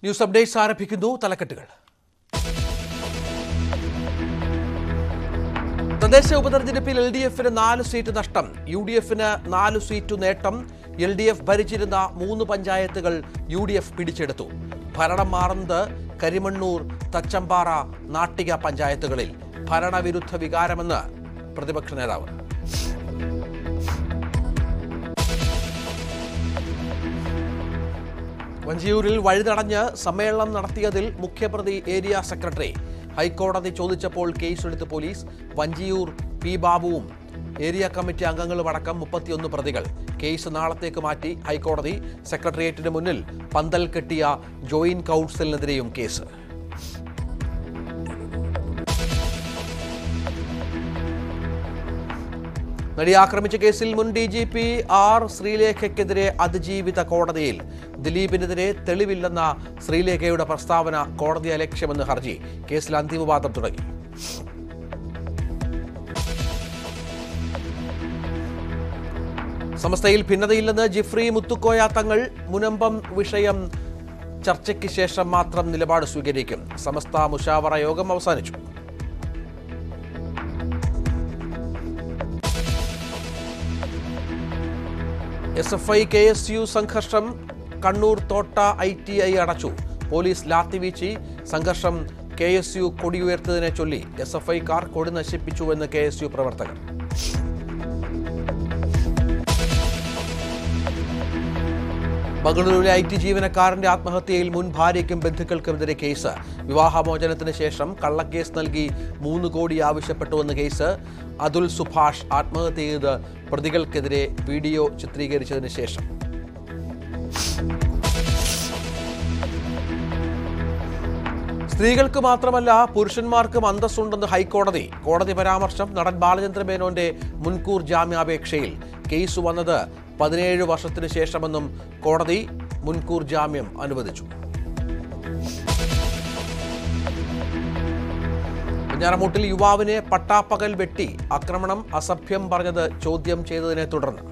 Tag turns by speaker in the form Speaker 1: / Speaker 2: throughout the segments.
Speaker 1: News updates ആരംഭിക്കുന്നു. തലക്കെട്ടുകൾ. തദ്ദേശ ഉപതെരഞ്ഞെടുപ്പിൽ LDF-ന് 4 സീറ്റ് നഷ്ടം, UDF-ന് 4 സീറ്റ് നേട്ടം. LDF ഭരിച്ചിരുന്ന 3 പഞ്ചായത്തുകൾ UDF പിടിച്ചെടുത്തു. ഭരണം മാറുന്നത് കരിമണ്ണൂർ, തച്ചമ്പാറ, നാട്ടിക പഞ്ചായത്തുകളിൽ. ഭരണവിരുദ്ധ വികാരമെന്ന് പ്രതിപക്ഷ നേതാവ്. വഞ്ചിയൂരിൽ വഴിതടഞ്ഞ് സമ്മേളനം നടത്തിയതിൽ മുഖ്യപ്രതി ഏരിയ സെക്രട്ടറി. ഹൈക്കോടതി ചോദിച്ചപ്പോൾ കേസെടുത്ത് പോലീസ്. വഞ്ചിയൂർ P. ബാബുവും ഏരിയ കമ്മിറ്റി അംഗങ്ങളുമടക്കം 31 പ്രതികൾ. കേസ് നാളത്തേക്ക് മാറ്റി ഹൈക്കോടതി. സെക്രട്ടേറിയറ്റിന് മുന്നിൽ പന്തൽ കെട്ടിയ ജോയിന്റ് കൗൺസിലിനെതിരെയും കേസ്. നടിയെ ആക്രമിച്ച കേസിൽ മുൻ DGP R. ശ്രീലേഖയ്ക്കെതിരെ അതിജീവിത കോടതിയിൽ. ദിലീപിനെതിരെ തെളിവില്ലെന്ന ശ്രീലേഖയുടെ പ്രസ്താവന കോടതി അലക്ഷ്യമെന്ന് ഹർജി. കേസിൽ അന്തിമവാദം തുടങ്ങി. സമസ്തയിൽ ഭിന്നതയില്ലെന്ന് ജിഫ്രി മുത്തുക്കോയ തങ്ങൾ. മുനമ്പം വിഷയം ചർച്ചയ്ക്ക് ശേഷം മാത്രം നിലപാട് സ്വീകരിക്കും. സമസ്ത മുശാവറ യോഗം അവസാനിച്ചു. SFI KSU സംഘർഷം. കണ്ണൂർ തോട്ട ITI അടച്ചു. പോലീസ് ലാത്തിവീച്ചി. സംഘർഷം KSU കൊടിയുയർത്തതിനെ ചൊല്ലി. SFI കാർ കൊടി നശിപ്പിച്ചുവെന്ന് KSU പ്രവർത്തകർ. ബംഗളൂരുവിലെ IT ജീവനക്കാരന്റെ ആത്മഹത്യയിൽ മുൻ ഭാര്യയ്ക്കും ബന്ധുക്കൾക്കുമെതിരെ കേസ്. വിവാഹമോചനത്തിന് ശേഷം കള്ളക്കേസ് നൽകി 3 കോടി ആവശ്യപ്പെട്ടുവെന്ന് കേസ്. അതുൽ സുഭാഷ് ആത്മഹത്യ ചെയ്ത് പ്രതികൾക്കെതിരെ വീഡിയോ ചിത്രീകരിച്ചതിന് ശേഷം. സ്ത്രീകൾക്ക് മാത്രമല്ല പുരുഷന്മാർക്കും അന്തസ്സുണ്ടെന്ന് ഹൈക്കോടതി. കോടതി പരാമർശം നടൻ ബാലചന്ദ്ര മേനോന്റെ മുൻകൂർ ജാമ്യാപേക്ഷയിൽ. കേസ് വന്നത് 17 വർഷത്തിന് ശേഷമെന്നും കോടതി മുൻകൂർ ജാമ്യം അനുവദിച്ചു. വെഞ്ഞാറമൂട്ടിൽ യുവാവിനെ പട്ടാപ്പകൽ വെട്ടി. ആക്രമണം അസഭ്യം പറഞ്ഞത് ചോദ്യം ചെയ്തതിനെ തുടർന്ന്.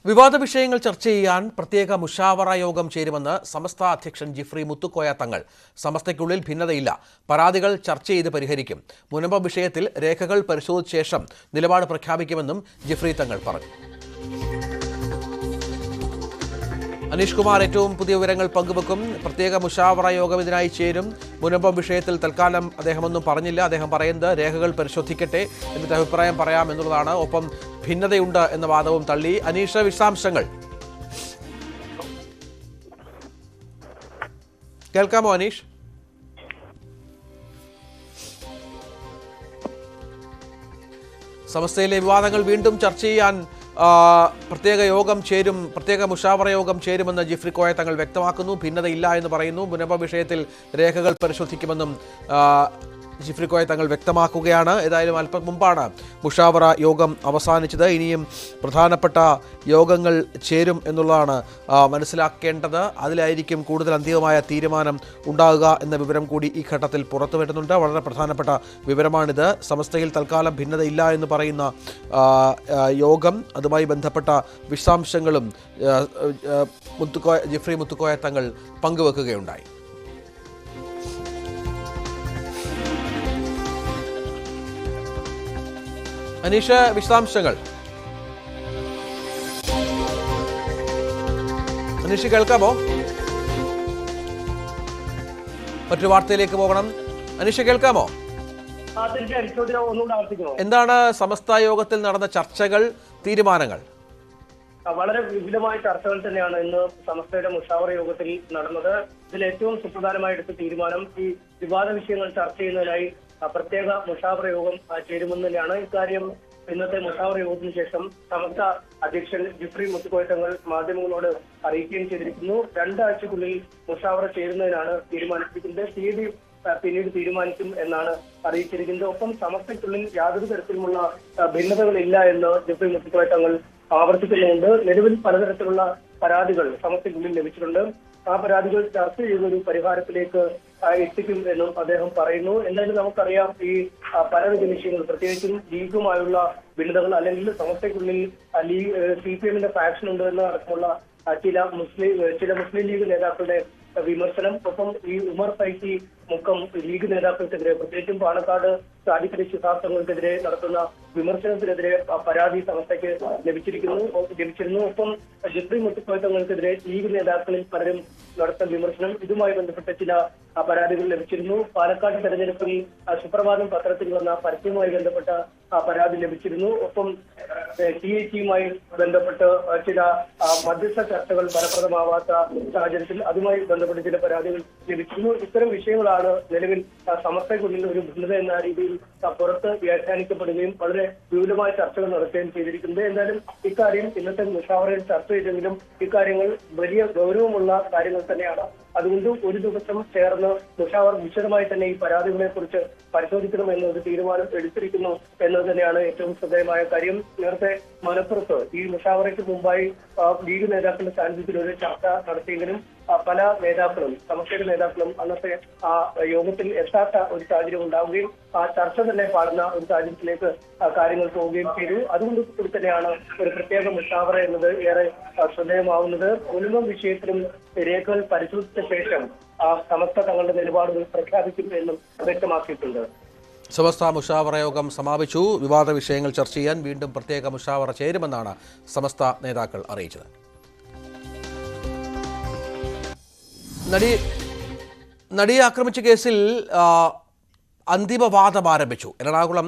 Speaker 1: വിവാദ വിഷയങ്ങൾ ചർച്ച ചെയ്യാൻ പ്രത്യേക മുശാവറ യോഗം ചേരുമെന്ന് സമസ്ത അധ്യക്ഷൻ ജിഫ്രി മുത്തുക്കോയ തങ്ങൾ. സമസ്തയ്ക്കുള്ളിൽ ഭിന്നതയില്ല, പരാതികൾ ചർച്ച ചെയ്ത് പരിഹരിക്കും. മുനമ്പം വിഷയത്തിൽ രേഖകൾ പരിശോധിച്ച ശേഷം നിലപാട് പ്രഖ്യാപിക്കുമെന്നും ജിഫ്രി തങ്ങൾ പറഞ്ഞു. അനീഷ് കുമാർ ഏറ്റവും പുതിയ വിവരങ്ങൾ പങ്കുവെക്കും. പ്രത്യേക മുശാവറ യോഗം ഇതിനായി ചേരും. മുനമ്പം വിഷയത്തിൽ തൽക്കാലം അദ്ദേഹമൊന്നും പറഞ്ഞില്ല. അദ്ദേഹം പറയുന്നത് രേഖകൾ പരിശോധിക്കട്ടെ, എന്നിട്ട് അഭിപ്രായം പറയാം എന്നുള്ളതാണ്. ഒപ്പം ഭിന്നതയുണ്ട് എന്ന വാദവും തള്ളി. അനീഷ്, വിശദാംശങ്ങൾ കേൾക്കാമോ? അനീഷ്, സമസ്തയിലെ വിവാദങ്ങൾ വീണ്ടും ചർച്ച ചെയ്യാൻ പ്രത്യേക യോഗം ചേരും, പ്രത്യേക മുശാവറ യോഗം ചേരുമെന്ന് ജിഫ്രി കോയ തങ്ങൾ വ്യക്തമാക്കുന്നു. ഭിന്നതയില്ല എന്ന് പറയുന്നു. മുനമ്പം വിഷയത്തിൽ രേഖകൾ പരിശോധിക്കുമെന്നും ജിഫ്രി കോയ തങ്ങൾ വ്യക്തമാക്കുകയാണ്. ഏതായാലും അല്പം മുമ്പാണ് മുശാവറ യോഗം അവസാനിച്ചത്. ഇനിയും പ്രധാനപ്പെട്ട യോഗങ്ങൾ ചേരും എന്നുള്ളതാണ് മനസ്സിലാക്കേണ്ടത്. അതിലായിരിക്കും കൂടുതൽ അന്തിമമായ തീരുമാനം ഉണ്ടാകുക എന്ന വിവരം കൂടി ഈ ഘട്ടത്തിൽ പുറത്തു വരുന്നുണ്ട്. വളരെ പ്രധാനപ്പെട്ട വിവരമാണിത്. സമസ്തയിൽ തൽക്കാലം ഭിന്നതയില്ല എന്ന് പറയുന്ന യോഗം, അതുമായി ബന്ധപ്പെട്ട വിശദാംശങ്ങളും ജിഫ്രി മുത്തുക്കോയ തങ്ങൾ പങ്കുവെക്കുകയുണ്ടായി. അനീഷ്, വിശദാംശങ്ങൾ. അനീഷ്, കേൾക്കാമോ? മറ്റൊരു വാർത്തയിലേക്ക് പോകണം. അനീഷ്, കേൾക്കാമോ? എന്താണ് സമസ്ത യോഗത്തിൽ നടന്ന ചർച്ചകൾ, തീരുമാനങ്ങൾ?
Speaker 2: വളരെ വിപുലമായ ചർച്ചകൾ തന്നെയാണ് ഇന്ന് സമസ്തയുടെ മുശാവറ യോഗത്തിൽ നടന്നത്. ഇതിൽ ഏറ്റവും സുപ്രധാനമായ എടുത്ത തീരുമാനം ഈ വിവാദ വിഷയങ്ങൾ ചർച്ച ചെയ്യുന്നതിനായി പ്രത്യേക മുശാവറ യോഗം ചേരുമെന്ന് തന്നെയാണ്. ഇക്കാര്യം ഇന്നത്തെ മുശാവറ യോഗത്തിന് ശേഷം സമസ്ത അധ്യക്ഷൻ ജിഫ്രി മുത്തുക്കോയ തങ്ങൾ മാധ്യമങ്ങളോട് അറിയിക്കുകയും ചെയ്തിരിക്കുന്നു. 2 ആഴ്ചക്കുള്ളിൽ മുശാവറ ചേരുന്നതിനാണ് തീരുമാനിച്ചിരിക്കുന്നത്. തീയതി പിന്നീട് തീരുമാനിക്കും എന്നാണ് അറിയിച്ചിരിക്കുന്നത്. ഒപ്പം സമസ്തയ്ക്കുള്ളിൽ യാതൊരു തരത്തിലുമുള്ള ഭിന്നതകളില്ല എന്ന് ജഫ്രി മുത്തുക്കോയ തങ്ങൾ ആവർത്തിക്കുന്നുണ്ട്. നിലവിൽ പലതരത്തിലുള്ള പരാതികൾ സമസ്തയ്ക്കുള്ളിൽ ലഭിച്ചിട്ടുണ്ട്. ആ പരാതികൾ ചർച്ച ചെയ്തൊരു പരിഹാരത്തിലേക്ക് എത്തിക്കും എന്നും അദ്ദേഹം പറയുന്നു. എന്തായാലും നമുക്കറിയാം, ഈ പലവിധ വിഷയങ്ങൾ പ്രത്യേകിച്ചും ലീഗുമായുള്ള ഭിന്നതകൾ അല്ലെങ്കിൽ സമസ്തയ്ക്കുള്ളിൽ CPM-ന്റെ ഫാക്ഷൻ ഉണ്ട് എന്ന് അടക്കമുള്ള ചില മുസ്ലിം ലീഗ് നേതാക്കളുടെ വിമർശനം, ഒപ്പം ഈ ഉമർ ഫൈസി മുക്കം ലീഗ് നേതാക്കൾക്കെതിരെ പ്രത്യേകിച്ചും പാണക്കാട് സാദിഖലി ശിഹാബ് തങ്ങൾക്കെതിരെ നടത്തുന്ന വിമർശനത്തിനെതിരെ പരാതി സമസ്തയ്ക്ക് ലഭിച്ചിരുന്നു. ഒപ്പം ജഫ്രി മുത്തുക്കോയ തങ്ങൾക്കെതിരെ ലീഗ് നേതാക്കളിൽ പലരും നടത്തുന്ന വിമർശനം, ഇതുമായി ബന്ധപ്പെട്ട ചില പരാതികൾ ലഭിച്ചിരുന്നു. പാലക്കാട് തെരഞ്ഞെടുപ്പിൽ സുപ്രഭാതം പത്രത്തിൽ വന്ന പരസ്യവുമായി ബന്ധപ്പെട്ട പരാതി ലഭിച്ചിരുന്നു. ഒപ്പം TAT-യുമായി ബന്ധപ്പെട്ട് ചില മധ്യസ്ഥ ചർച്ചകൾ ഫലപ്രദമാവാത്ത സാഹചര്യത്തിൽ അതുമായി ബന്ധപ്പെട്ട് ചില പരാതികൾ ലഭിച്ചിരുന്നു. ഇത്തരം വിഷയങ്ങളാണ് നിലവിൽ സമസ്തയ്ക്കുള്ളിൽ ഒരു ഭിന്നത എന്ന രീതിയിൽ പുറത്ത് വ്യാഖ്യാനിക്കപ്പെടുകയും വളരെ വിപുലമായ ചർച്ചകൾ നടത്തുകയും ചെയ്തിരിക്കുന്നത്. എന്തായാലും ഇക്കാര്യം ഇന്നത്തെ മുഷാവറയിൽ ചർച്ച ചെയ്തെങ്കിലും ഇക്കാര്യങ്ങൾ വലിയ ഗൗരവമുള്ള കാര്യങ്ങൾ തന്നെയാണ്. അതുകൊണ്ട് ഒരു ദിവസം ചേർന്ന് മുഷാവർ വിശദമായി തന്നെ ഈ പരാതികളെ കുറിച്ച് പരിശോധിക്കണം എന്നൊരു തീരുമാനം എടുത്തിരിക്കുന്നു എന്നത് തന്നെയാണ് ഏറ്റവും ശ്രദ്ധേയമായ കാര്യം. നേരത്തെ മലപ്പുറത്ത് ഈ മുഷാവറയ്ക്ക് മുമ്പായി ലീഗ് നേതാക്കളുടെ സാന്നിധ്യത്തിൽ ഒരു ചർച്ച നടത്തിയെങ്കിലും പല നേതാക്കളും സമസ്തയുടെ നേതാക്കളും അന്നത്തെ ആ യോഗത്തിൽ എത്താത്ത ഒരു സാഹചര്യം ഉണ്ടാവുകയും ആ ചർച്ച തന്നെ പാടുന്ന ഒരു സാഹചര്യത്തിലേക്ക് കാര്യങ്ങൾ പോവുകയും ചെയ്തു. അതുകൊണ്ട് തന്നെയാണ് ഒരു പ്രത്യേക മുഷാവറ എന്നത് ഏറെ ശ്രദ്ധേയമാവുന്നത്. മുഴുവൻ വിഷയത്തിലും രേഖകൾ പരിശോധിച്ച ശേഷം സമസ്ത തങ്ങളുടെ നിലപാടുകൾ പ്രഖ്യാപിക്കും എന്നും വ്യക്തമാക്കിയിട്ടുണ്ട്.
Speaker 1: സമസ്ത മുഷാവറ യോഗം സമാപിച്ചു. വിവാദ വിഷയങ്ങൾ ചർച്ച ചെയ്യാൻ വീണ്ടും പ്രത്യേക മുഷാവറ ചേരുമെന്നാണ് സമസ്ത നേതാക്കൾ അറിയിച്ചത്. നടിയെ ആക്രമിച്ച കേസിൽ അന്തിമവാദം ആരംഭിച്ചു. എറണാകുളം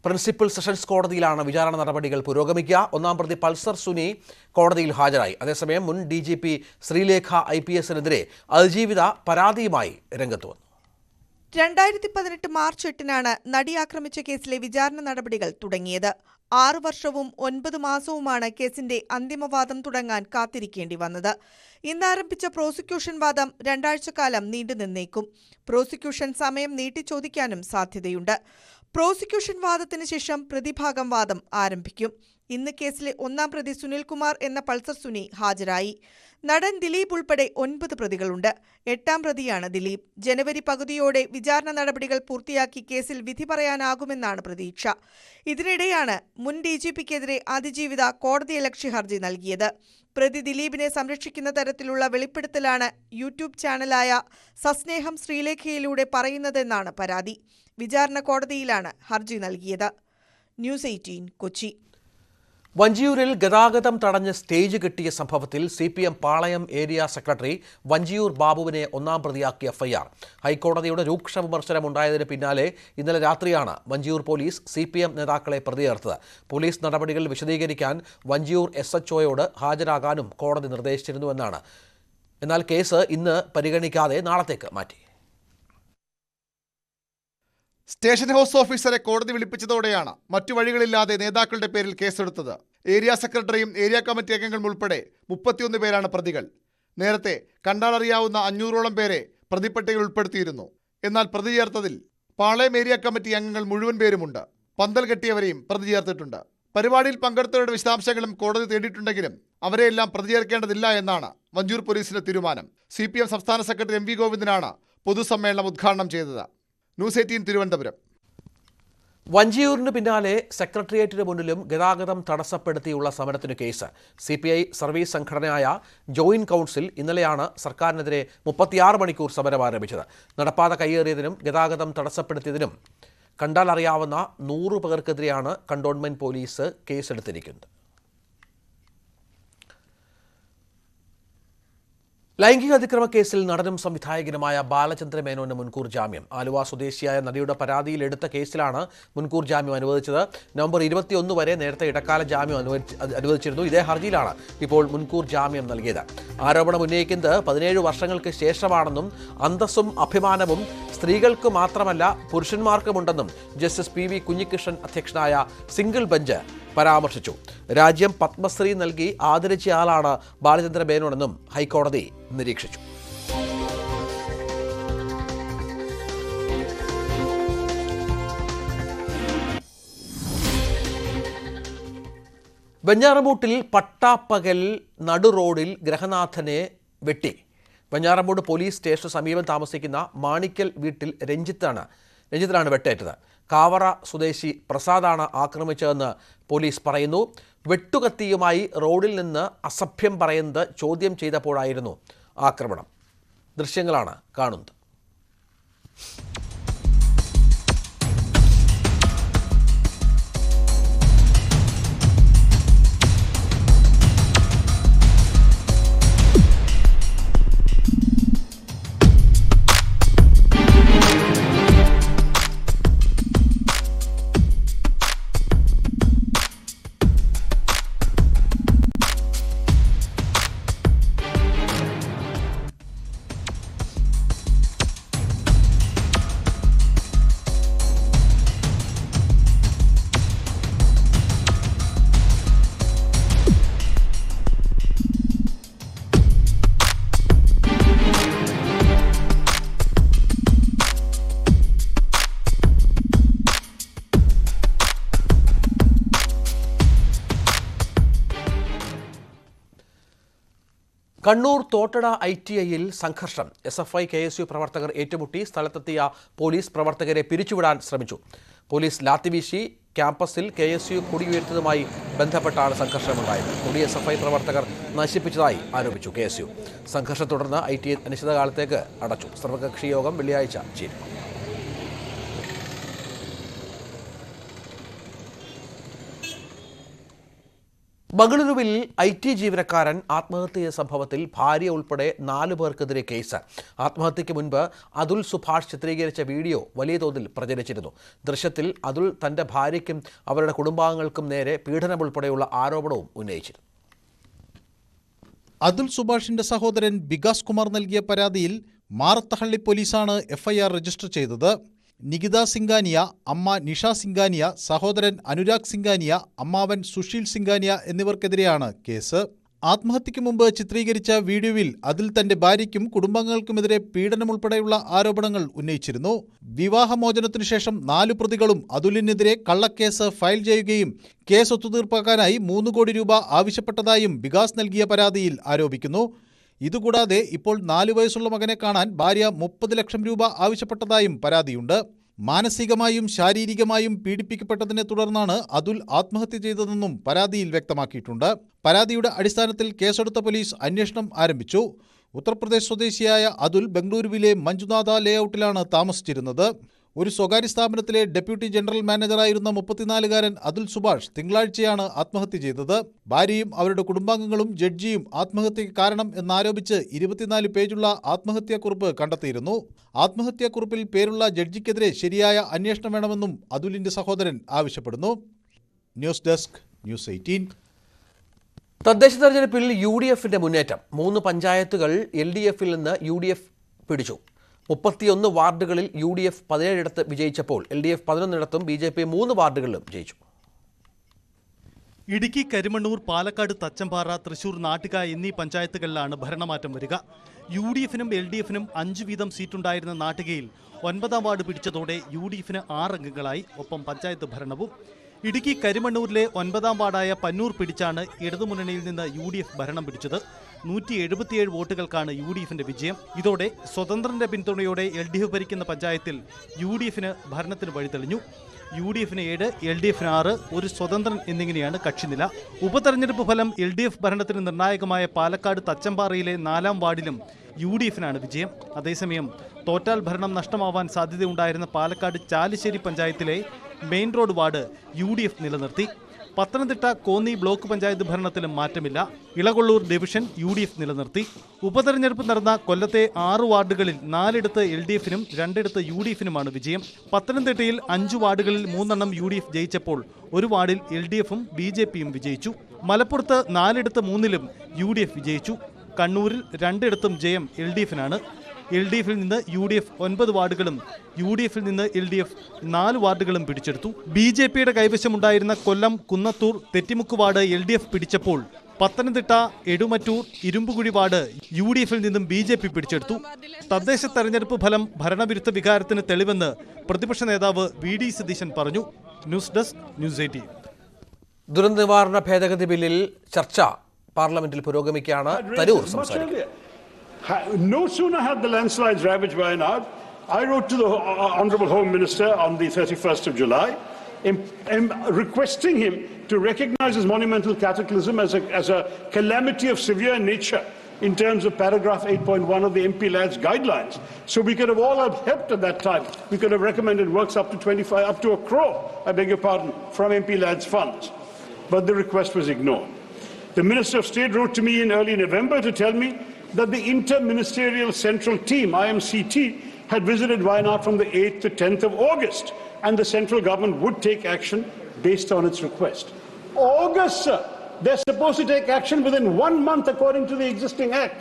Speaker 1: പ്രിൻസിപ്പൽ സെഷൻസ് കോടതിയിലാണ് വിചാരണ നടപടികൾ പുരോഗമിക്കുക. ഒന്നാം പ്രതി പൾസർ സുനി കോടതിയിൽ ഹാജരായി. അതേസമയം മുൻ DGP ശ്രീലേഖ IPS-നെതിരെ അതിജീവിത പരാതിയുമായി രംഗത്ത് വന്നു.
Speaker 3: 2018 മാർച്ച് 8-നാണ് നടി ആക്രമിച്ച കേസിലെ വിചാരണ നടപടികൾ തുടങ്ങിയത്. 6 വർഷവും 9 മാസവുമാണ് കേസിന്റെ അന്തിമവാദം തുടങ്ങാൻ കാത്തിരിക്കേണ്ടി വന്നത്. ഇന്നാരംഭിച്ച പ്രോസിക്യൂഷൻ വാദം 2 ആഴ്ചക്കാലം നീണ്ടുനിന്നേക്കും. പ്രോസിക്യൂഷൻ സമയം നീട്ടിച്ചോദിക്കാനും സാധ്യതയുണ്ട്. പ്രോസിക്യൂഷൻ വാദത്തിന് ശേഷം പ്രതിഭാഗം വാദം ആരംഭിക്കും. ഇന്ന് കേസിലെ ഒന്നാം പ്രതി സുനിൽകുമാർ എന്ന പൾസർ സുനി ഹാജരായി. നടൻ ദിലീപ് ഉൾപ്പെടെ 9 പ്രതികളുണ്ട്. 8-ാം പ്രതിയാണ് ദിലീപ്. ജനുവരി പകുതിയോടെ വിചാരണ നടപടികൾ പൂർത്തിയാക്കി കേസിൽ വിധി പറയാനാകുമെന്നാണ് പ്രതീക്ഷ. ഇതിനിടെയാണ് മുൻ DGP-ക്കെതിരെ അതിജീവിത കോടതിയലക്ഷ്യ ഹർജി നൽകിയത്. പ്രതി ദിലീപിനെ സംരക്ഷിക്കുന്ന തരത്തിലുള്ള വെളിപ്പെടുത്തലാണ് യൂട്യൂബ് ചാനലായ സസ്നേഹം ശ്രീലേഖയിലൂടെ പറയുന്നതെന്നാണ് പരാതി. വിചാരണ കോടതിയിലാണ് ഹർജി നൽകിയത്. ന്യൂസ് 18 കൊച്ചി.
Speaker 1: വഞ്ചിയൂരിൽ ഗതാഗതം തടഞ്ഞ് സ്റ്റേജ് കെട്ടിയ സംഭവത്തിൽ CPM പാളയം ഏരിയ സെക്രട്ടറി വഞ്ചിയൂർ ബാബുവിനെ ഒന്നാം പ്രതിയാക്കിയ FIR. ഹൈക്കോടതിയുടെ രൂക്ഷ വിമർശനം ഉണ്ടായതിന് പിന്നാലെ ഇന്നലെ രാത്രിയാണ് വഞ്ചിയൂർ പോലീസ് CPM നേതാക്കളെ പ്രതി ചേർത്തത്. പോലീസ് നടപടികൾ വിശദീകരിക്കാൻ വഞ്ചിയൂർ SHOയോട് ഹാജരാകാനും കോടതി നിർദ്ദേശിച്ചിരുന്നുവെന്നാണ്. എന്നാൽ കേസ് ഇന്ന് പരിഗണിക്കാതെ നാളത്തേക്ക് മാറ്റി.
Speaker 4: സ്റ്റേഷൻ ഹൗസ് ഓഫീസറെ കോടതി വിളിപ്പിച്ചതോടെയാണ് മറ്റു വഴികളില്ലാതെ നേതാക്കളുടെ പേരിൽ കേസെടുത്തത്. ഏരിയ സെക്രട്ടറിയും ഏരിയ കമ്മിറ്റി അംഗങ്ങളും ഉൾപ്പെടെ 31 പേരാണ് പ്രതികൾ. നേരത്തെ കണ്ടാലറിയാവുന്ന 500ഓളം പേരെ പ്രതിപ്പട്ടികയിൽ ഉൾപ്പെടുത്തിയിരുന്നു. എന്നാൽ പ്രതി ചേർത്തതിൽ പാളയം ഏരിയ കമ്മിറ്റി അംഗങ്ങൾ മുഴുവൻ പേരുമുണ്ട്. പന്തൽ കെട്ടിയവരെയും പ്രതി ചേർത്തിട്ടുണ്ട്. പരിപാടിയിൽ പങ്കെടുത്തവരുടെ വിശദാംശങ്ങളും കോടതി തേടിയിട്ടുണ്ടെങ്കിലും അവരെയെല്ലാം പ്രതി ചേർക്കേണ്ടതില്ല എന്നാണ് വഞ്ചിയൂർ പോലീസിന്റെ തീരുമാനം. CPM സംസ്ഥാന സെക്രട്ടറി MV ഗോവിന്ദനാണ് പൊതുസമ്മേളനം ഉദ്ഘാടനം ചെയ്തത്. ന്യൂസ് 18 തിരുവനന്തപുരം.
Speaker 1: വഞ്ചിയൂരിന് പിന്നാലെ സെക്രട്ടേറിയറ്റിന് മുന്നിലും ഗതാഗതം തടസ്സപ്പെടുത്തിയുള്ള സമരത്തിന് കേസ്. CPI സർവീസ് സംഘടനയായ ജോയിന്റ് കൗൺസിൽ ഇന്നലെയാണ് സർക്കാരിനെതിരെ 36 മണിക്കൂർ സമരം ആരംഭിച്ചത്. നടപ്പാത കയ്യേറിയതിനും ഗതാഗതം തടസ്സപ്പെടുത്തിയതിനും കണ്ടാൽ അറിയാവുന്ന 100 പേർക്കെതിരെയാണ് കണ്ടോൺമെന്റ് പോലീസ് കേസെടുത്തിരിക്കുന്നത്. ലൈംഗിക അതിക്രമ കേസിൽ നടനും സംവിധായകനുമായ ബാലചന്ദ്ര മേനോന് മുൻകൂർ ജാമ്യം. ആലുവ സ്വദേശിയായ നടിയുടെ പരാതിയിൽ എടുത്ത കേസിലാണ് മുൻകൂർ ജാമ്യം അനുവദിച്ചത്. നവംബർ 21 വരെ നേരത്തെ ഇടക്കാല ജാമ്യം അനുവദിച്ചിരുന്നു. ഇതേ ഹർജിയിലാണ് ഇപ്പോൾ മുൻകൂർ ജാമ്യം നൽകിയത്. ആരോപണം ഉന്നയിക്കുന്നത് 17 വർഷങ്ങൾക്ക് ശേഷമാണെന്നും അന്തസ്സും അഭിമാനവും സ്ത്രീകൾക്ക് മാത്രമല്ല പുരുഷന്മാർക്കുമുണ്ടെന്നും ജസ്റ്റിസ് PV കുഞ്ഞികൃഷ്ണൻ അധ്യക്ഷനായ സിംഗിൾ ബെഞ്ച് പരാമർശിച്ചു. രാജ്യം പത്മശ്രീ നൽകി ആദരിച്ചയാളാണ് ബാലചന്ദ്ര മേനോനെന്നും ഹൈക്കോടതി നിരീക്ഷിച്ചു. വെഞ്ഞാറമൂട്ടിൽ പട്ടാപ്പകൽ നടു റോഡിൽ ഗ്രഹനാഥനെ വെട്ടി. വെഞ്ഞാറമൂട് പോലീസ് സ്റ്റേഷന് സമീപം താമസിക്കുന്ന മാണിക്കൽ വീട്ടിൽ രഞ്ജിത്തിനാണ് വെട്ടേറ്റത്. കാവറ സ്വദേശി പ്രസാദാണ് ആക്രമിച്ചതെന്ന് പോലീസ് പറയുന്നു. വെട്ടുകത്തിയുമായി റോഡിൽ നിന്ന് അസഭ്യം പറയുന്നത് ചോദ്യം ചെയ്തപ്പോഴായിരുന്നു ആക്രമണം. ദൃശ്യങ്ങളാണ് കാണുന്നത്. കണ്ണൂർ തോട്ടട ITIയിൽ സംഘർഷം. SFI KSU പ്രവർത്തകർ ഏറ്റുമുട്ടി. സ്ഥലത്തെത്തിയ പോലീസ് പ്രവർത്തകരെ പിരിച്ചുവിടാൻ ശ്രമിച്ചു. പോലീസ് ലാത്തിവീശി. ക്യാമ്പസിൽ KSU കൊടിയുയർത്തതുമായി ബന്ധപ്പെട്ടാണ് സംഘർഷമുണ്ടായത്. കൊടി SFI പ്രവർത്തകർ നശിപ്പിച്ചതായി ആരോപിച്ചു KSU. സംഘർഷം തുടർന്ന് ITI അനിശ്ചിതകാലത്തേക്ക് അടച്ചു. സർവകക്ഷി യോഗം വെള്ളിയാഴ്ച ചേരും. ബംഗളൂരുവിൽ IT ജീവനക്കാരൻ ആത്മഹത്യ ചെയ്ത സംഭവത്തിൽ ഭാര്യ ഉൾപ്പെടെ 4 പേർക്കെതിരെ കേസ്. ആത്മഹത്യയ്ക്ക് മുൻപ് അതുൽ സുഭാഷ് ചിത്രീകരിച്ച വീഡിയോ വലിയ തോതിൽ പ്രചരിച്ചിരുന്നു. ദൃശ്യത്തിൽ അതുൽ തന്റെ ഭാര്യയ്ക്കും അവരുടെ കുടുംബാംഗങ്ങൾക്കും നേരെ പീഡനം ഉൾപ്പെടെയുള്ള ആരോപണവും ഉന്നയിച്ചിരുന്നു.
Speaker 5: അതുൽ സുഭാഷിന്റെ സഹോദരൻ വികാസ് കുമാർ നൽകിയ പരാതിയിൽ മാറത്തഹള്ളി പോലീസാണ് FIR രജിസ്റ്റർ ചെയ്തത്. നികിത സിംഗാനിയ, അമ്മ നിഷ സിംഗാനിയ, സഹോദരൻ അനുരാഗ് സിംഗാനിയ, അമ്മാവൻ സുശീൽ സിംഗാനിയ എന്നിവർക്കെതിരെയാണ് കേസ്. ആത്മഹത്യയ്ക്ക് മുമ്പ് ചിത്രീകരിച്ച വീഡിയോയിൽ അതിൽ തന്റെ ഭാര്യയ്ക്കും കുടുംബാംഗങ്ങൾക്കുമെതിരെ പീഡനമുൾപ്പെടെയുള്ള ആരോപണങ്ങൾ ഉന്നയിച്ചിരുന്നു. വിവാഹമോചനത്തിനു ശേഷം 4 പ്രതികളും അതുലിനെതിരെ കള്ളക്കേസ് ഫയൽ ചെയ്യുകയും കേസ് ഒത്തുതീർപ്പാക്കാനായി 3 കോടി രൂപ ആവശ്യപ്പെട്ടതായും വികാസ് നൽകിയ പരാതിയിൽ ആരോപിക്കുന്നു. ഇതുകൂടാതെ ഇപ്പോൾ 4 വയസ്സുള്ള മകനെ കാണാൻ ഭാര്യ 30 ലക്ഷം രൂപ ആവശ്യപ്പെട്ടതായും പരാതിയുണ്ട്. മാനസികമായും ശാരീരികമായും പീഡിപ്പിക്കപ്പെട്ടതിനെ തുടർന്നാണ് അതുൽ ആത്മഹത്യ ചെയ്തതെന്നും പരാതിയിൽ വ്യക്തമാക്കിയിട്ടുണ്ട്. പരാതിയുടെ അടിസ്ഥാനത്തിൽ കേസെടുത്ത പോലീസ് അന്വേഷണം ആരംഭിച്ചു. ഉത്തർപ്രദേശ് സ്വദേശിയായ അതുൽ ബംഗളൂരുവിലെ മഞ്ജുനാഥ ലേഔട്ടിലാണ് താമസിച്ചിരുന്നത്. ഒരു സ്വകാര്യ സ്ഥാപനത്തിലെ ഡെപ്യൂട്ടി ജനറൽ മാനേജറായിരുന്ന 34-കാരൻ അതുൽ സുഭാഷ് തിങ്കളാഴ്ചയാണ് ആത്മഹത്യ ചെയ്തത്. ഭാര്യയും അവരുടെ കുടുംബാംഗങ്ങളും ജഡ്ജിയും ആത്മഹത്യയ്ക്ക് കാരണം എന്നാരോപിച്ച് 24 പേജുള്ള ആത്മഹത്യാക്കുറിപ്പ് കണ്ടെത്തിയിരുന്നു. ആത്മഹത്യാക്കുറിപ്പിൽ പേരുള്ള ജഡ്ജിക്കെതിരെ ശരിയായ അന്വേഷണം വേണമെന്നും അതുലിന്റെ സഹോദരൻ ആവശ്യപ്പെടുന്നു. News desk, News 18.
Speaker 1: തദ്ദേശ തെരഞ്ഞെടുപ്പിൽ UDFന്റെ മുന്നേറ്റം. 3 പഞ്ചായത്തുകൾ LDFിൽ നിന്ന് UDF പിടിച്ചു. 31 വാർഡുകളിൽ UDF 17 വിജയിച്ചപ്പോൾ LDF 11 BJP 3 വാർഡുകളിലും ജയിച്ചു.
Speaker 6: ഇടുക്കി, കരിമണ്ണൂർ, പാലക്കാട്, തച്ചമ്പാറ, തൃശൂർ, നാട്ടിക എന്നീ പഞ്ചായത്തുകളിലാണ് ഭരണമാറ്റം വരിക. UDFനും LDFനും 5 വീതം സീറ്റുണ്ടായിരുന്ന നാട്ടികയിൽ 9ാം വാർഡ് പിടിച്ചതോടെ UDFന് 6 അംഗങ്ങളായി. ഒപ്പം പഞ്ചായത്ത് ഭരണവും. ഇടുക്കി കരിമണ്ണൂരിലെ 9ാം വാർഡായ പന്നൂർ പിടിച്ചാണ് ഇടതുമുന്നണിയിൽ നിന്ന് UDF ഭരണം പിടിച്ചത്. 177 വോട്ടുകൾക്കാണ് UDFന്റെ വിജയം. ഇതോടെ സ്വതന്ത്രന്റെ പിന്തുണയോടെ LDF ഭരിക്കുന്ന പഞ്ചായത്തിൽ UDFന് ഭരണത്തിന് വഴിതെളിഞ്ഞു. UDFന് 7, LDFന് 6, ഒരു സ്വതന്ത്രൻ എന്നിങ്ങനെയാണ് കക്ഷിനില. ഉപതെരഞ്ഞെടുപ്പ് ഫലം LDF ഭരണത്തിന് നിർണായകമായ പാലക്കാട് തച്ചമ്പാറയിലെ 4ാം വാർഡിലും UDFനാണ് വിജയം. അതേസമയം തോറ്റാൽ ഭരണം നഷ്ടമാവാൻ സാധ്യതയുണ്ടായിരുന്ന പാലക്കാട് ചാലിശ്ശേരി പഞ്ചായത്തിലെ മെയിൻ റോഡ് വാർഡ് UDF നിലനിർത്തി. പത്തനംതിട്ട, കോന്നി ബ്ലോക്ക് പഞ്ചായത്ത് ഭരണത്തിലും മാറ്റമില്ല. ഇളകൊള്ളൂർ ഡിവിഷൻ UDF നിലനിർത്തി. ഉപതെരഞ്ഞെടുപ്പ് നടന്ന കൊല്ലത്തെ 6 വാർഡുകളിൽ 4 LDFനും 2 UDFനുമാണ് വിജയം. പത്തനംതിട്ടയിൽ 5 വാർഡുകളിൽ 3 UDF ജയിച്ചപ്പോൾ 1 വാർഡിൽ LDFും BJPയും വിജയിച്ചു. മലപ്പുറത്ത് 4 3 UDF വിജയിച്ചു. കണ്ണൂരിൽ 2 ജയം LDFനാണ്. LDFിൽ നിന്ന് UDF 9 വാർഡുകളും UDFിൽ നിന്ന് LDF 4 വാർഡുകളും പിടിച്ചെടുത്തു. BJPയുടെ കൈവശമുണ്ടായിരുന്ന കൊല്ലം, കുന്നത്തൂർ, തെറ്റിമുക്ക് വാർഡ് LDF പിടിച്ചപ്പോൾ പത്തനംതിട്ട, എടുമറ്റൂർ, ഇരുമ്പുകുഴി വാർഡ് UDFിൽ നിന്നും BJP പിടിച്ചെടുത്തു. തദ്ദേശ തെരഞ്ഞെടുപ്പ് ഫലം ഭരണവിരുദ്ധ വികാരത്തിന് തെളിവെന്ന് പ്രതിപക്ഷ നേതാവ് VD സതീശൻ പറഞ്ഞു. News desk, News 18.
Speaker 1: ദുരന്ത നിവാരണ ഭേദഗതി ബില്ലിൽ ചർച്ച പാർലമെന്റിൽ പുരോഗമിക്കുകയാണ്. തരൂർ സംസാരിക്കും.
Speaker 7: No sooner had the landslides ravaged Wayanad, I wrote to the Honourable Home Minister on the 31st of July, requesting him to recognise this monumental cataclysm as a calamity of severe nature in terms of paragraph 8.1 of the MP Lads guidelines. So we could have all helped at that time. We could have recommended works up to 1 crore, I beg your pardon, from MP Lads funds. But the request was ignored. The Minister of State wrote to me in early November to tell me that the Inter-Ministerial Central Team, IMCT, had visited Wayanad from the 8th to 10th of August, and the central government would take action based on its request. August, sir! They're supposed to take action within 1 month according to the existing Act.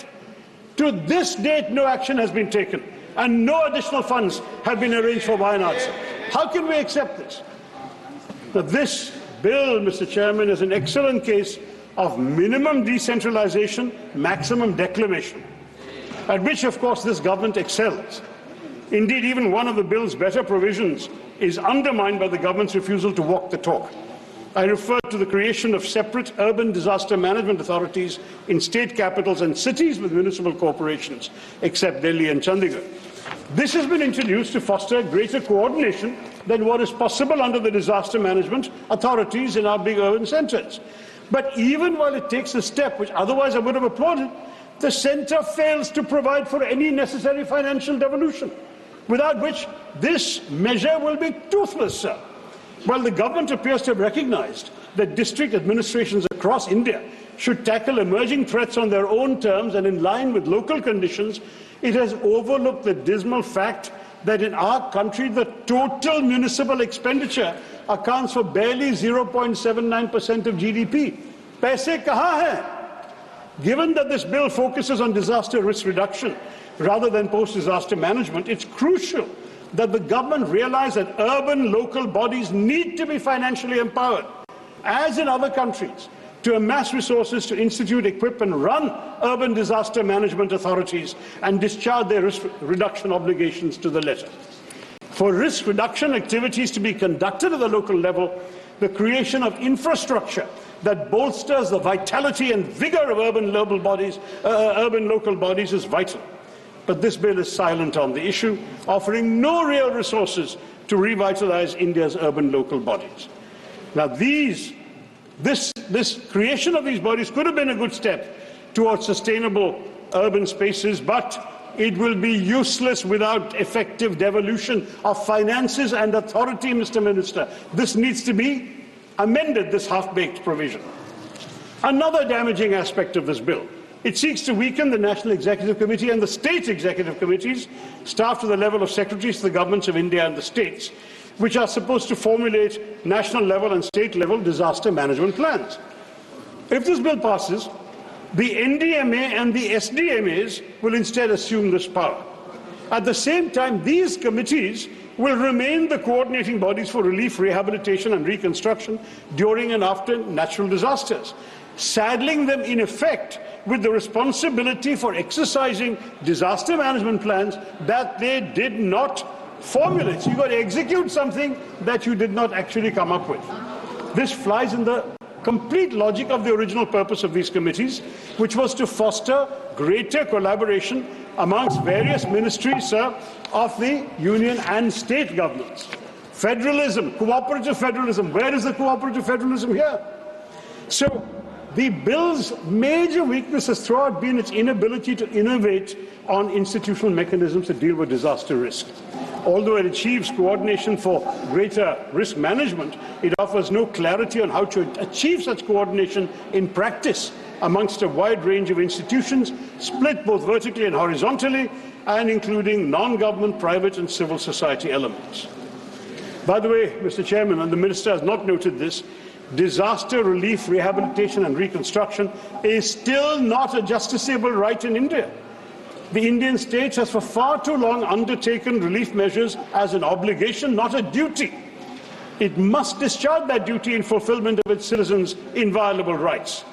Speaker 7: To this date, no action has been taken, and no additional funds have been arranged for Wayanad, sir. How can we accept this? Now, this bill, Mr. Chairman, is an excellent case of minimum decentralization, maximum declamation, at which, of course, this government excels. Indeed, even one of the bill's better provisions is undermined by the government's refusal to walk the talk. I refer to the creation of separate urban disaster management authorities in state capitals and cities with municipal corporations, except Delhi and Chandigarh. This has been introduced to foster greater coordination than what is possible under the disaster management authorities in our big urban centres. But even while it takes a step which otherwise I would have applauded, the centre fails to provide for any necessary financial devolution, without which this measure will be toothless, sir. While the government appears to have recognised that district administrations across India should tackle emerging threats on their own terms and in line with local conditions, it has overlooked the dismal fact that in our country the total municipal expenditure accounts for barely 0.79% of GDP. Paise kahan hai? Given that this bill focuses on disaster risk reduction rather than post-disaster management, it's crucial that the government realize that urban local bodies need to be financially empowered, as in other countries, to amass resources to institute, equip and run urban disaster management authorities and discharge their risk reduction obligations to the letter. For risk reduction activities to be conducted at the local level, the creation of infrastructure that bolsters the vitality and vigor of urban local bodies is vital. But this bill is silent on the issue, offering no real resources to revitalize India's urban local bodies. Now, this creation of these bodies could have been a good step towards sustainable urban spaces, but it will be useless without effective devolution of finances and authority, Mr. Minister. This needs to be amended, this half-baked provision. Another damaging aspect of this bill, it seeks to weaken the National Executive Committee and the State Executive Committees, staffed to the level of secretaries to the governments of India and the states, which are supposed to formulate national level and state level disaster management plans. If this bill passes, the NDMA and the SDMAs will instead assume this power. At the same time, these committees will remain the coordinating bodies for relief, rehabilitation and reconstruction during and after natural disasters, saddling them in effect with the responsibility for exercising disaster management plans that they did not formulate. So you've got to execute something that you did not actually come up with. This flies in the complete logic of the original purpose of these committees, which was to foster greater collaboration amongst various ministries, sir, of the union and state governments. Federalism, cooperative federalism. Where is the cooperative federalism here? So the bill's major weakness has throughout been its inability to innovate on institutional mechanisms to deal with disaster risk. Although it achieves coordination for greater risk management, it offers no clarity on how to achieve such coordination in practice amongst a wide range of institutions, split both vertically and horizontally, and including non-government, private and civil society elements. By the way, Mr. Chairman, and the Minister has not noted this, disaster relief, rehabilitation and reconstruction is still not a justiciable right in India. The Indian state has for far too long undertaken relief measures as an obligation, not a duty. It must discharge that duty in fulfillment of its citizens' inviolable rights.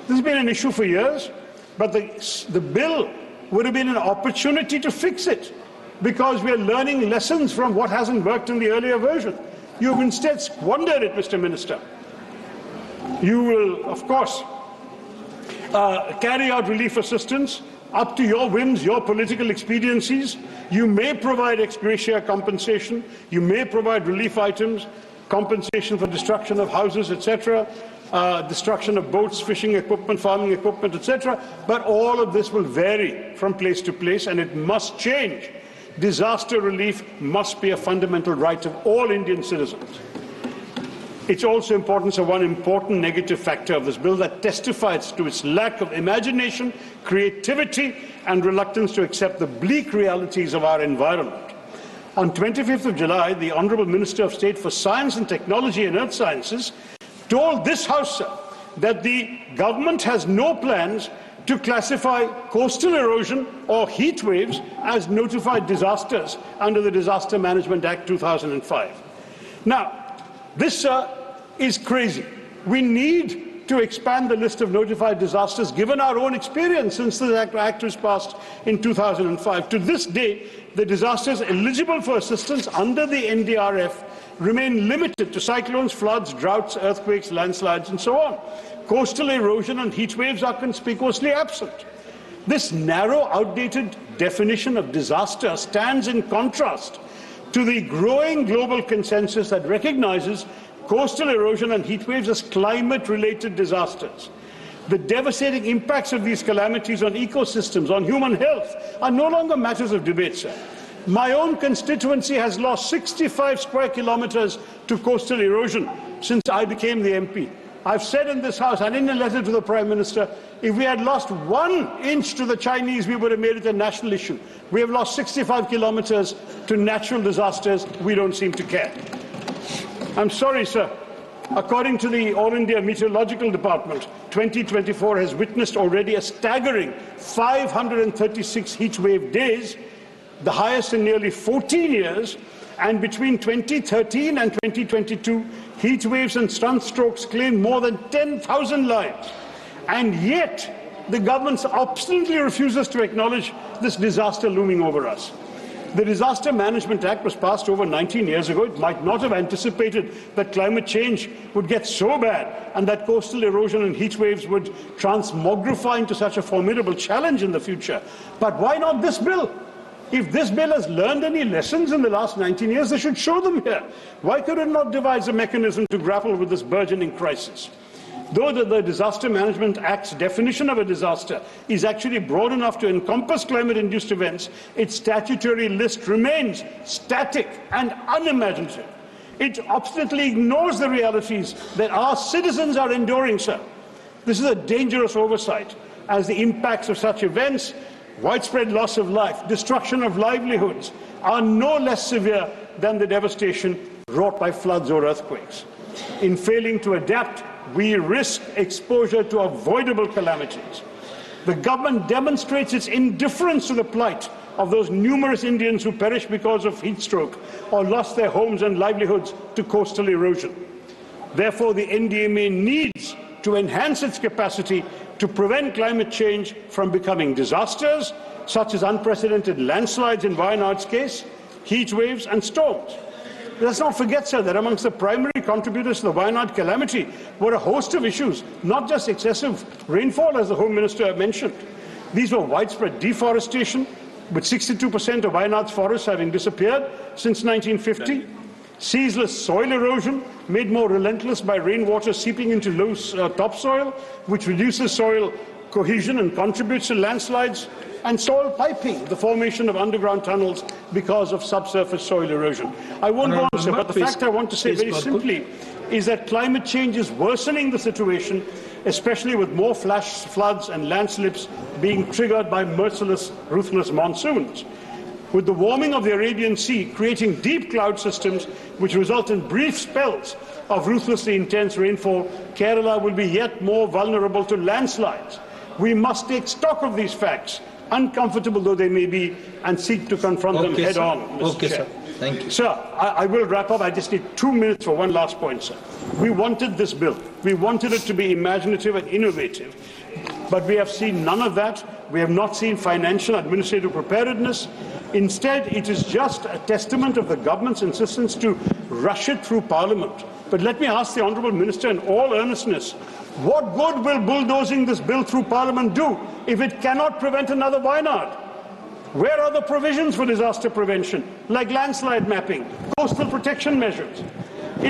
Speaker 7: This has been an issue for years, but the bill would have been an opportunity to fix it, because we are learning lessons from what hasn't worked in the earlier version. You've instead squandered it, Mr. Minister. You will, of course, carry out relief assistance up to your whims, your political expediencies. You may provide ex gratia compensation. You may provide relief items, compensation for destruction of houses, etc., destruction of boats, fishing equipment, farming equipment, etc. But all of this will vary from place to place, and it must change. Disaster relief must be a fundamental right of all Indian citizens. It's also important, so one important negative factor of this bill that testifies to its lack of imagination, creativity, and reluctance to accept the bleak realities of our environment. On 25th of July, the Honourable Minister of State for Science and Technology and Earth Sciences told this House, sir, that the government has no plans to classify coastal erosion or heat waves as notified disasters under the Disaster Management Act 2005. Now, this, sir, is crazy. We need to expand the list of notified disasters given our own experience since the Act was passed in 2005. To this day, the disasters eligible for assistance under the NDRF remain limited to cyclones, floods, droughts, earthquakes, landslides, and so on. Coastal erosion and heat waves are conspicuously absent. This narrow, outdated definition of disaster stands in contrast to the growing global consensus that recognizes coastal erosion and heat waves as climate-related disasters. The devastating impacts of these calamities on ecosystems, on human health, are no longer matters of debate, sir. My own constituency has lost 65 square kilometers to coastal erosion since I became the MP. I've said in this House and in a letter to the Prime Minister, if we had lost 1 inch to the Chinese, we would have made it a national issue. We have lost 65 kilometers to natural disasters. We don't seem to care. I'm sorry, sir. According to the All India Meteorological Department, 2024 has witnessed already a staggering 536 heat wave days, the highest in nearly 14 years, and between 2013 and 2022, heat waves and sunstrokes claimed more than 10,000 lives. And yet, the government obstinately refuses to acknowledge this disaster looming over us. The Disaster Management Act was passed over 19 years ago. It might not have anticipated that climate change would get so bad and that coastal erosion and heat waves would transmogrify into such a formidable challenge in the future. But why not this bill? If this bill has learned any lessons in the last 19 years, they should show them here. Why could it not devise a mechanism to grapple with this burgeoning crisis? Though the Disaster Management Act's definition of a disaster is actually broad enough to encompass climate-induced events, its statutory list remains static and unimaginative. It obstinately ignores the realities that our citizens are enduring, sir. This is a dangerous oversight, as the impacts of such events, widespread loss of life, destruction of livelihoods, are no less severe than the devastation wrought by floods or earthquakes. In failing to adapt, we risk exposure to avoidable calamities. The government demonstrates its indifference to the plight of those numerous Indians who perished because of heat stroke or lost their homes and livelihoods to coastal erosion. Therefore, the NDMA needs to enhance its capacity to prevent climate change from becoming disasters, such as unprecedented landslides in Wayanad's case, heat waves and storms. Let's not forget, sir, that amongst the primary contributors to the Wayanad calamity were a host of issues, not just excessive rainfall, as the Home Minister mentioned. These were widespread deforestation, with 62% of Wayanad's forests having disappeared since 1950, ceaseless soil erosion, made more relentless by rainwater seeping into loose topsoil, which reduces soil cohesion and contributes to landslides, and soil piping, the formation of underground tunnels because of subsurface soil erosion. I won't go on, sir, but the fact I want to say very simply is that climate change is worsening the situation, especially with more flash floods and landslips being triggered by merciless, ruthless monsoons. With the warming of the Arabian Sea creating deep cloud systems which result in brief spells of ruthlessly intense rainfall, Kerala will be yet more vulnerable to landslides. We must take stock of these facts, uncomfortable though they may be, and seek to confront them head on, Mr. Chair.
Speaker 8: Sir. Thank you.
Speaker 7: Sir, I will wrap up. I just need 2 minutes for one last point, sir. We wanted this bill. We wanted it to be imaginative and innovative. But we have seen none of that. We have not seen financial administrative preparedness. Instead, it is just a testament of the government's insistence to rush it through Parliament. But let me ask the Honourable Minister in all earnestness, what good will bulldozing this bill through Parliament do if it cannot prevent another Wayanad? Where are the provisions for disaster prevention, like landslide mapping, coastal protection measures?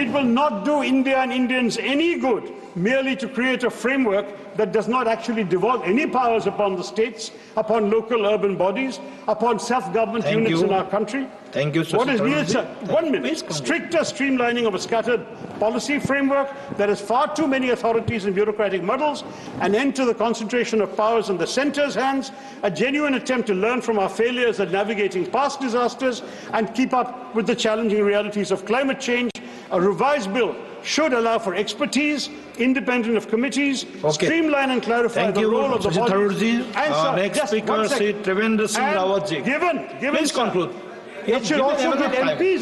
Speaker 7: It will not do India and Indians any good merely to create a framework that does not actually devolve any powers upon the states, upon local urban bodies, upon self-government units in our country.
Speaker 8: Thank you, Sir.
Speaker 7: What is needed, sir? 1 minute. Stricter streamlining of a scattered policy framework that has far too many authorities and bureaucratic muddles, an end to the concentration of powers in the centre's hands, a genuine attempt to learn from our failures at navigating past disasters and keep up with the challenging realities of climate change. A revised bill should allow for expertise, independent of committees, streamline and clarify the role of the body.
Speaker 8: Next speaker, Sri Trivendra Singh Rawat ji.
Speaker 7: Please conclude. It should also give MPs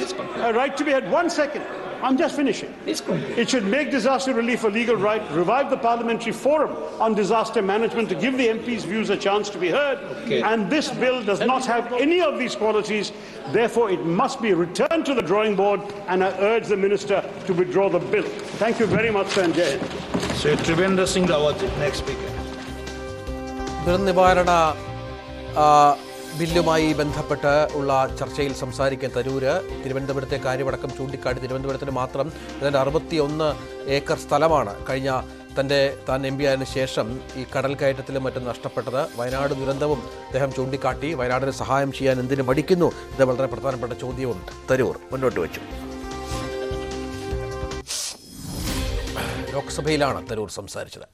Speaker 7: a right to be heard. 1 second. I'm just finishing. It should make disaster relief a legal right, revive the parliamentary forum on disaster management to give the MPs' views a chance to be heard. And this bill does not have any of these qualities. Therefore, it must be returned to the drawing board, and I urge the minister to withdraw the bill. Thank you very much, sir, and Jai Hind.
Speaker 8: Sri Trivendra Singh Rawat ji. Next speaker.
Speaker 1: ദുരന്ത നിവാരണ ബില്ലുമായി ബന്ധപ്പെട്ട് ഉള്ള ചർച്ചയിൽ സംസാരിക്കാൻ തരൂര് തിരുവനന്തപുരത്തെ കാര്യമടക്കം ചൂണ്ടിക്കാട്ടി തിരുവനന്തപുരത്തിന് മാത്രം ഏതാണ്ട് 61 ഏക്കർ സ്ഥലമാണ് കഴിഞ്ഞ താൻ എം പി ആയതിനു ശേഷം ഈ കടൽ കയറ്റത്തിലും മറ്റും നഷ്ടപ്പെട്ടത്. വയനാട് ദുരന്തവും അദ്ദേഹം ചൂണ്ടിക്കാട്ടി. വയനാടിന് സഹായം ചെയ്യാൻ എന്തിനു മടിക്കുന്നു? ഇത് വളരെ പ്രധാനപ്പെട്ട ചോദ്യവും തരൂർ മുന്നോട്ട് വെച്ചു. ലോക്സഭയിലാണ് തരൂർ സംസാരിച്ചത്.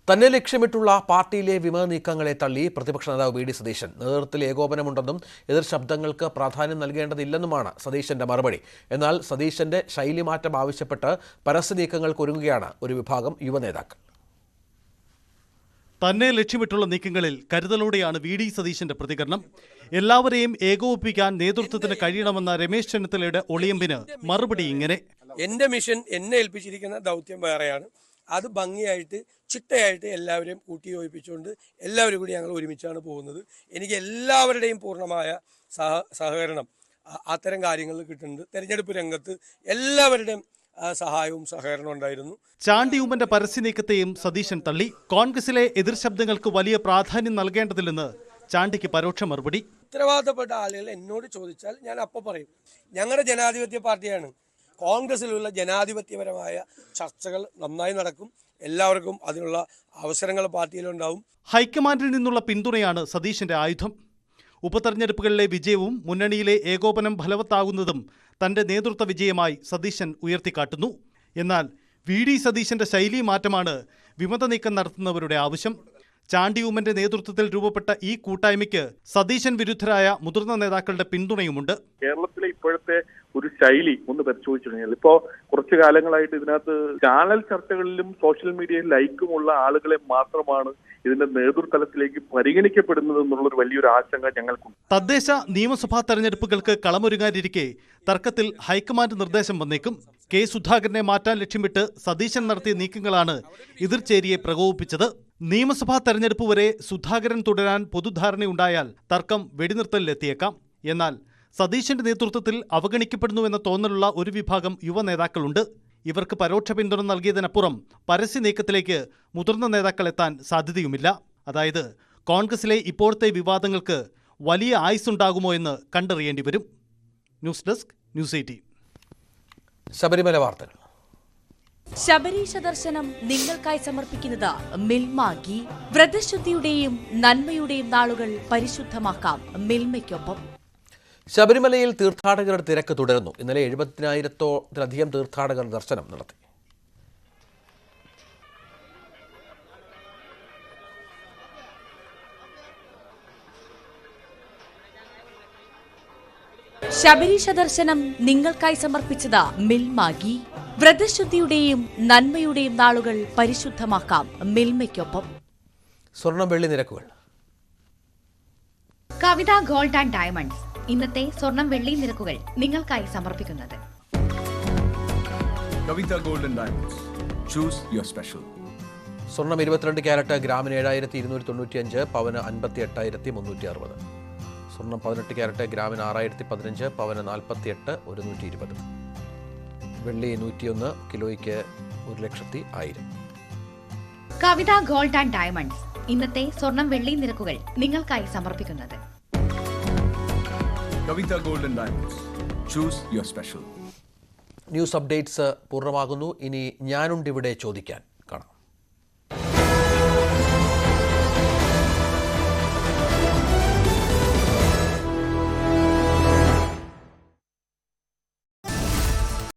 Speaker 1: തന്നെ ലക്ഷ്യമിട്ടുള്ള പാർട്ടിയിലെ വിമത നീക്കങ്ങളെ തള്ളി പ്രതിപക്ഷ നേതാവ് വി ഡി സതീശൻ. നേതൃത്വത്തിൽ ഏകോപനമുണ്ടെന്നും എതിർ ശബ്ദങ്ങൾക്ക് പ്രാധാന്യം നൽകേണ്ടതില്ലെന്നുമാണ് സതീശന്റെ മറുപടി. എന്നാൽ സതീശന്റെ ശൈലിമാറ്റം ആവശ്യപ്പെട്ട് പരസ്യ നീക്കങ്ങൾക്ക് ഒരുങ്ങുകയാണ് ഒരു വിഭാഗം യുവനേതാക്കൾ.
Speaker 6: തന്നെ ലക്ഷ്യമിട്ടുള്ള നീക്കങ്ങളിൽ കരുതലോടെയാണ് വി ഡി സതീശന്റെ പ്രതികരണം. എല്ലാവരെയും ഏകോപിപ്പിക്കാൻ നേതൃത്വത്തിന് കഴിയണമെന്ന രമേശ് ചെന്നിത്തലയുടെ ഒളിയമ്പിന് മറുപടി ഇങ്ങനെ:
Speaker 9: എന്റെ മിഷൻ എന്നെ ഏൽപ്പിച്ചിരിക്കുന്ന ദൗത്യം വേറെയാണ്. അത് ഭംഗിയായിട്ട് ചിട്ടയായിട്ട് എല്ലാവരെയും കൂട്ടിയോജിപ്പിച്ചുകൊണ്ട് എല്ലാവരും കൂടി ഞങ്ങൾ ഒരുമിച്ചാണ് പോകുന്നത്. എനിക്ക് എല്ലാവരുടെയും പൂർണ്ണമായ സഹകരണം അത്തരം കാര്യങ്ങളിൽ കിട്ടുന്നുണ്ട്. തെരഞ്ഞെടുപ്പ് രംഗത്ത് എല്ലാവരുടെയും സഹായവും സഹകരണവും ഉണ്ടായിരുന്നു.
Speaker 6: ചാണ്ടി ഉമ്മന്റെ പരസ്യ നീക്കത്തെയും സതീശൻ തള്ളി. കോൺഗ്രസിലെ എതിർ ശബ്ദങ്ങൾക്ക് വലിയ പ്രാധാന്യം നൽകേണ്ടതില്ലെന്ന് ചാണ്ടിക്ക് പരോക്ഷ മറുപടി.
Speaker 9: ഉത്തരവാദിത്തപ്പെട്ട ആളുകൾ എന്നോട് ചോദിച്ചാൽ ഞാൻ അപ്പോൾ പറയും, ഞങ്ങളുടെ ജനാധിപത്യ പാർട്ടിയാണ്. കോൺഗ്രസിലുള്ള ജനാധിപത്യപരമായ ചർച്ചകൾ നന്നായി നടക്കും. എല്ലാവർക്കും അതിനുള്ള അവസരങ്ങൾ പാർട്ടിയിലുണ്ടാവും.
Speaker 6: ഹൈക്കമാൻഡിൽ നിന്നുള്ള പിന്തുണയാണ് സതീശന്റെ ആയുധം. ഉപതെരഞ്ഞെടുപ്പുകളിലെ വിജയവും മുന്നണിയിലെ ഏകോപനം ഫലവത്താകുന്നതും തന്റെ നേതൃത്വ വിജയമായി സതീശൻ ഉയർത്തിക്കാട്ടുന്നു. എന്നാൽ വി ഡി സതീശന്റെ ശൈലി മാറ്റമാണ് വിമത നീക്കം നടത്തുന്നവരുടെ ആവശ്യം. ചാണ്ടി ഉമ്മന്റെ നേതൃത്വത്തിൽ രൂപപ്പെട്ട ഈ കൂട്ടായ്മയ്ക്ക് സതീശൻ വിരുദ്ധരായ മുതിർന്ന നേതാക്കളുടെ പിന്തുണയുമുണ്ട്.
Speaker 10: കേരളത്തിലെ ഇപ്പോഴത്തെ ഒരു ശൈലി ഒന്ന് പരിശോധിച്ചു കഴിഞ്ഞാൽ ഇപ്പോ കുറച്ചു കാലങ്ങളായിട്ട് ഇതിനകത്ത് ചാനൽ ചർച്ചകളിലും സോഷ്യൽ മീഡിയയിൽ ലൈക്കുമുള്ള ആളുകളെ മാത്രമാണ് ഇതിന്റെ നേതൃതലത്തിലേക്ക് പരിഗണിക്കപ്പെടുന്നത് എന്നുള്ളൊരു വലിയൊരു ആശങ്ക ഞങ്ങൾക്കുണ്ട്.
Speaker 6: തദ്ദേശ നിയമസഭാ തെരഞ്ഞെടുപ്പുകൾക്ക് കളമൊരുങ്ങാനിരിക്കെ തർക്കത്തിൽ ഹൈക്കമാൻഡ് നിർദ്ദേശം വന്നേക്കും. കെ സുധാകരനെ മാറ്റാൻ ലക്ഷ്യമിട്ട് സതീശൻ നടത്തിയ നീക്കങ്ങളാണ് എതിർചേരിയെ പ്രകോപിപ്പിച്ചത്. നിയമസഭാ തെരഞ്ഞെടുപ്പ് വരെ സുധാകരൻ തുടരാൻ പൊതുധാരണയുണ്ടായാൽ തർക്കം വെടിനിർത്തലിലെത്തിയേക്കാം. എന്നാൽ സതീശന്റെ നേതൃത്വത്തിൽ അവഗണിക്കപ്പെടുന്നുവെന്ന തോന്നലുള്ള ഒരു വിഭാഗം യുവ നേതാക്കളുണ്ട്. ഇവർക്ക് പരോക്ഷ പിന്തുണ നൽകിയതിനപ്പുറം പരസ്യ നീക്കത്തിലേക്ക് മുതിർന്ന നേതാക്കൾ എത്താൻ സാധ്യതയുമില്ല. അതായത് കോൺഗ്രസിലെ ഇപ്പോഴത്തെ വിവാദങ്ങൾക്ക് വലിയ ആയുസ്സുണ്ടാകുമോ എന്ന് കണ്ടറിയേണ്ടി വരും. News desk, news 18.
Speaker 1: ശബരിമല വാർത്തകൾ.
Speaker 11: ശബരീശ ദർശനം നിങ്ങൾക്കായി സമർപ്പിക്കുന്നത് മിൽമ ഗീ. വ്രതശുദ്ധിയുടെയും നന്മയുടെയും നാളുകൾ പരിശുദ്ധമാക്കാം മിൽമയ്ക്കൊപ്പം.
Speaker 1: ശബരിമലയിൽ തീർത്ഥാടകരുടെ തിരക്ക് തുടരുന്നു. ഇന്നലെ 70,000-ത്തിലധികം തീർത്ഥാടകർ ദർശനം നടത്തി.
Speaker 11: ശബരീശ ദർശനം നിങ്ങൾക്കായി സമർപ്പിച്ചത് മിൽമ ഗീ. വ്രതശുദ്ധിയുടെയും നന്മയുടെയും നാളുകൾ പരിശുദ്ധമാക്കാം മിൽമയ്ക്കൊപ്പം.
Speaker 1: സ്വർണം വെള്ളി നിരക്കുകൾ.
Speaker 12: കവിത ഗോൾഡ് ആൻഡ് ഡയമണ്ട്സ് ഇന്നത്തെ സ്വർണം വെള്ളി നിരക്കുകൾ നിങ്ങൾക്കായി സമർപ്പിക്കുന്നത്
Speaker 13: Kavitha gold and diamonds. Choose your special.
Speaker 1: സ്വർണം 22 ക്യാരറ്റ് ഗ്രാമിന് 7,295, പവന് 58,360. സ്വർണം 18 ക്യാരറ്റ് ഗ്രാമിന് 6015, പവന് 48, 120. വെള്ളി 101, കിലോയ്ക്ക് 1,00,000.
Speaker 12: കവിത ഗോൾഡ് ആൻഡ് ഡയമണ്ട്സ് ഇന്നത്തെ സ്വർണം വെള്ളി നിരക്കുകൾ നിങ്ങൾക്കായി സമർപ്പിക്കുന്നത്
Speaker 13: Kavita Gold and Diamonds. Choose your special.
Speaker 1: News updates പൂർണ്ണമാകുന്നു. ഇനി ഞാനുണ്ടിവിടെ ചോദിക്കാൻ.